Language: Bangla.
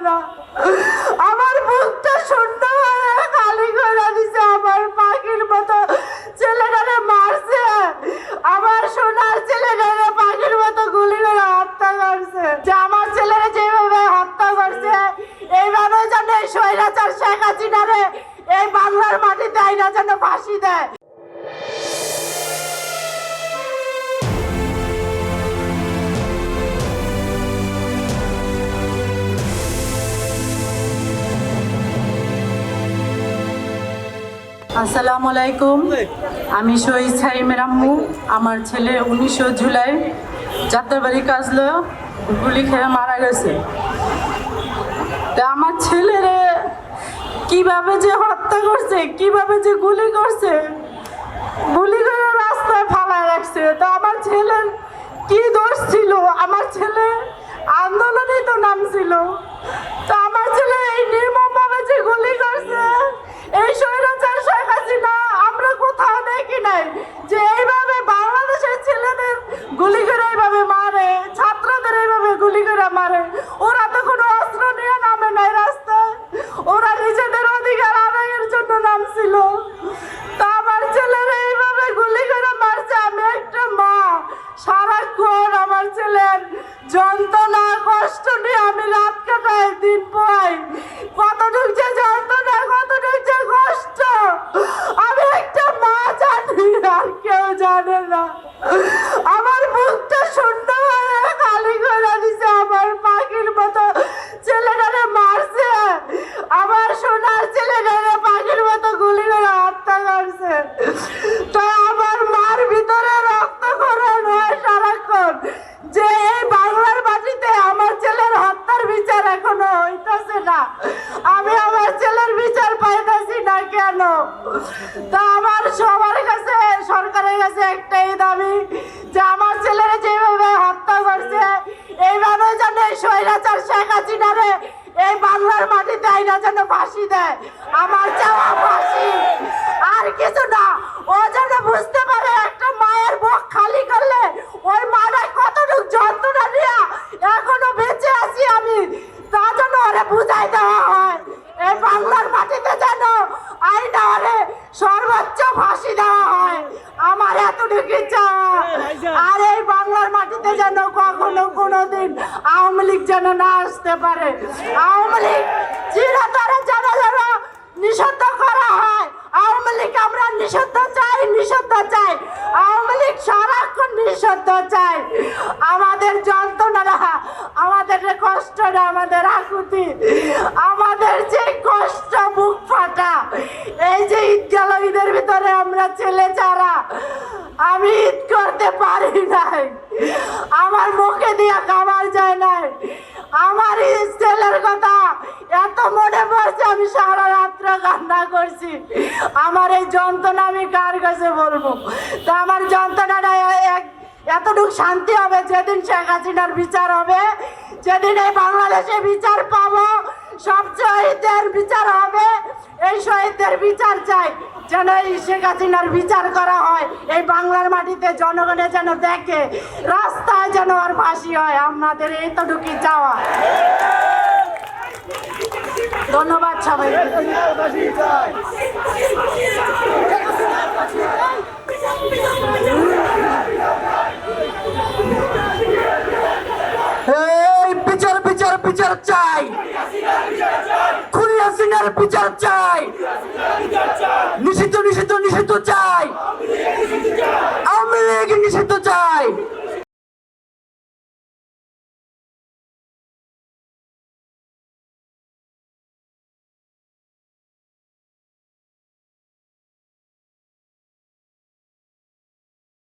না। আমার বুকটা শূন্য হয়ে খালি করে দিছে। আমার পাখির মতো ছেলেটারে মারছে, আমার সোনার ছেলেটারে পাখির মতো গুলি করে হত্যা করছে। যে আমার ছেলেরা যেভাবে হত্যা করছে, এইভাবে যেন এই স্বৈরাচার শেখ হাসিনারে এই বাংলার মাটিতে আইনা যেন ফাঁসি দেয়। আসসালামু আলাইকুম, আমি শহীদ সাইমের আম্মু। আমার ছেলে 19 জুলাই যাত্রাবাড়ি কাজলো গুলি খেয়ে মারা গেছে। তা আমার ছেলেরে কিভাবে যে হত্যা করছে, কিভাবে যে গুলি করছে, গুলি করে রাস্তায় ফালায় রাখছে। তো আমার ছেলের কি দোষ ছিল? আমার ছেলে আন্দোলনেই তো নাম ছিল। তো আমার ছেলে এই নির্মমভাবে যে গুলি করছে, এই স্বৈরাচার শেখ হাসিনা আমরা কোথাও দেখি নাই যে এইভাবে বাংলাদেশের ছেলেদের গুলি করে এইভাবে মারে, ছাত্রদের এইভাবে গুলি করে মারে। ওরা তো কোনো অস্ত্র নিয়ে নামে নাই রাস্তায়, ওরা নিজেদের অধিকার আদায়ের জন্য নামছিল। তা আমার ছেলেরা এইভাবে গুলি করে মারছে। আমি একটা মা, সারাক্ষণ আমার ছেলের যন্ত্রণা কষ্ট নিয়ে আমি রাত কাটাই, দিন পাই। কতটুক যে যন্ত্রণা, কতটুক যে কষ্ট আমি একটা মা জানি, আর কেউ জানে না। আমার বুকটা শূন্য হয়ে খালি করে দিছে। আমার পাখির মতো ছেলেটারে মারছে, আমার সোনার ছেলেটারে পাখির মতো গুলি করে হত্যা করছে। তো আমার মার ভিতরে রক্তক্ষরণ হয় সারাক্ষণ যে এই বাংলার মাটিতে আমার ছেলের হত্যার বিচার এখনো হইতেছে না। আমি আমার ছেলের বিচার পাইতেছি না কেন? তা আমার সবার কাছে, সরকারের কাছে একটাই দাবি যে আমার ছেলেরা যেভাবে হত্যা করছে, এইভাবে যেন এই স্বৈরাচার শেখ হাসিনারে এই বাংলার মাটিতে আইনা যেন ফাঁসি দেয়। আমার চাওয়া ফাঁসি, আর কিছু না। ও যেন বুঝতে পারে একটা মায়ের বুক খালি করলে ওই মাটা কতটুকু যন্ত্রণা নিয়ে এখনো বেঁচে আছি আমি, তা যেন ওরে বুঝাই দেওয়া হয়। এই বাংলার মাটিতে যেন আইনা ওরে সর্বোচ্চ ফাঁসি দেওয়া হয়। আমার এতটুকু চাওয়া। আর এই বাংলার মাটিতে যেন কখনো কোনোদিন আওয়ামী লীগ যেন না আসতে পারে। আওয়ামী লীগ চিরতরে যেন যেন নিষিদ্ধ করা হয়। আওয়ামী লীগ আমরা নিষিদ্ধ চাই, নিষিদ্ধ চাই। আওয়ামী লীগ সারাক্ষণ নিষিদ্ধ চাই। আমাদের যন্ত্রণা, আমাদের কষ্টটা, আমাদের আকুতি, আমাদের যে কষ্ট, বুক ফাটা, এই যে ঈদ গেল, ঈদের ভিতরে আমরা ছেলে ছাড়া আমি ঈদ করতে পারি নাই, আমার মুখে দিয়ে খাবার যায় নাই। আমার ছেলের কথা এত মনে পড়ছে, আমি সারা রাত্র কান্না করছি। আমার এই যন্ত্রণা আমি কার কাছে বলবো? তা আমার যন্ত্রণাটা এতটুকু শান্তি হবে যেদিন শেখ হাসিনার বিচার হবে, যেদিন এই বাংলাদেশে বিচার পাবো, সব শহীদদের বিচার হবে। এই শহীদদের বিচার চাই, যেন এই শেখ হাসিনার বিচার করা হয়। এই বাংলার মাটিতে জনগণে যেন দেখে, রাস্তায় যেন আর ফাঁসি হয়। আমাদের এইটুকুই চাওয়া। ধন্যবাদ সবাই। বিচার বিচার বিচার চাই, খুনি হাসিনার বিচার চাই, নিষিদ্ধ নিষিদ্ধ নিষিদ্ধ চাই, আওয়ামী লীগ নিষিদ্ধ চাই।